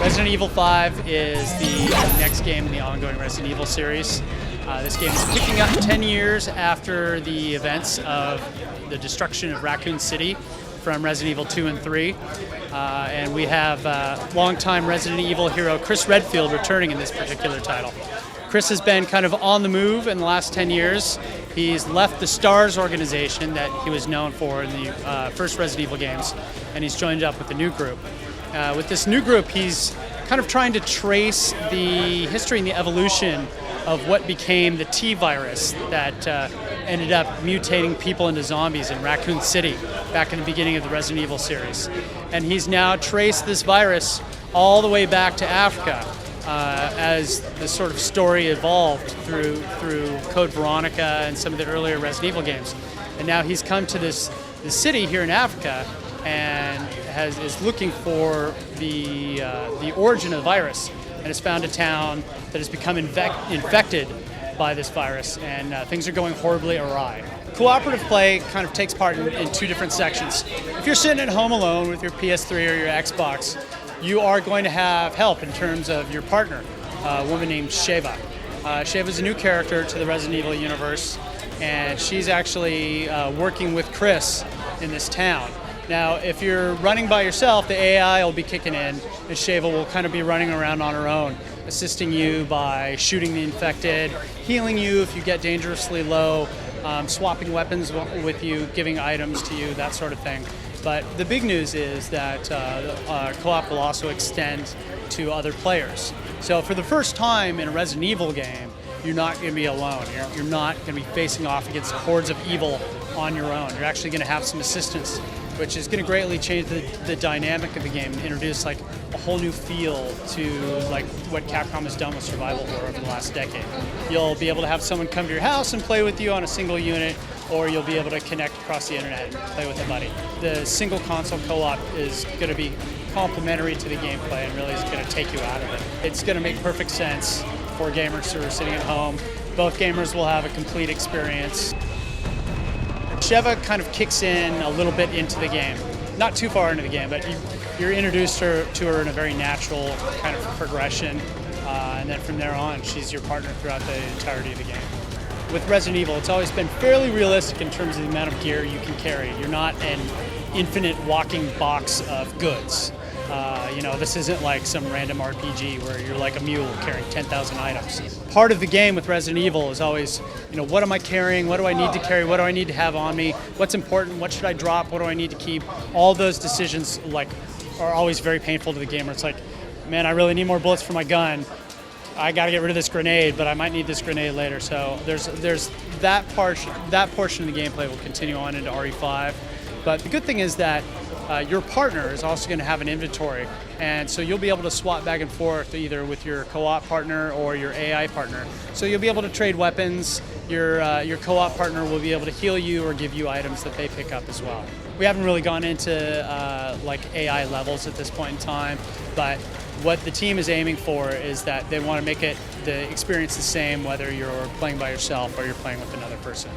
Resident Evil 5 is the next game in the ongoing Resident Evil series. This game is picking up 10 years after the events of the destruction of Raccoon City from Resident Evil 2 and 3. And we have longtime Resident Evil hero Chris Redfield returning in this particular title. Chris has been kind of on the move in the last 10 years. He's left the STARS organization that he was known for in the first Resident Evil games, and he's joined up with a new group. With this new group, he's kind of trying to trace the history and the evolution of what became the T-virus that ended up mutating people into zombies in Raccoon City back in the beginning of the Resident Evil series. And he's now traced this virus all the way back to Africa as the sort of story evolved through Code Veronica and some of the earlier Resident Evil games. And now he's come to this city here in Africa and is looking for the origin of the virus, and has found a town that has become infected by this virus, and things are going horribly awry. Cooperative play kind of takes part in two different sections. If you're sitting at home alone with your PS3 or your Xbox, you are going to have help in terms of your partner, a woman named Sheva. Sheva's a new character to the Resident Evil universe, and she's actually working with Chris in this town. Now, if you're running by yourself, the AI will be kicking in, and Sheva will kind of be running around on her own, assisting you by shooting the infected, healing you if you get dangerously low, swapping weapons with you, giving items to you, that sort of thing. But the big news is that co-op will also extend to other players. So for the first time in a Resident Evil game, you're not going to be alone. You're not going to be facing off against hordes of evil on your own. You're actually going to have some assistance, which is going to greatly change the dynamic of the game and introduce like a whole new feel to like what Capcom has done with survival horror over the last decade. You'll be able to have someone come to your house and play with you on a single unit, or you'll be able to connect across the internet and play with a buddy. The single console co-op is going to be complementary to the gameplay and really is going to take you out of it. It's going to make perfect sense for gamers who are sitting at home. Both gamers will have a complete experience. Sheva kind of kicks in a little bit into the game. Not too far into the game, but you're introduced to her in a very natural kind of progression. And then from there on, she's your partner throughout the entirety of the game. With Resident Evil, it's always been fairly realistic in terms of the amount of gear you can carry. You're not an infinite walking box of goods. This isn't like some random RPG where you're like a mule carrying 10,000 items. Part of the game with Resident Evil is always, what am I carrying? What do I need to carry? What do I need to have on me? What's important? What should I drop? What do I need to keep? All those decisions are always very painful to the gamer. It's like, man, I really need more bullets for my gun. I got to get rid of this grenade, but I might need this grenade later. So there's that portion of the gameplay will continue on into RE5. But the good thing is that your partner is also going to have an inventory, and so you'll be able to swap back and forth either with your co-op partner or your AI partner. So you'll be able to trade weapons. Your co-op partner will be able to heal you or give you items that they pick up as well. We haven't really gone into like AI levels at this point in time, but what the team is aiming for is that they want to make the experience the same whether you're playing by yourself or you're playing with another person.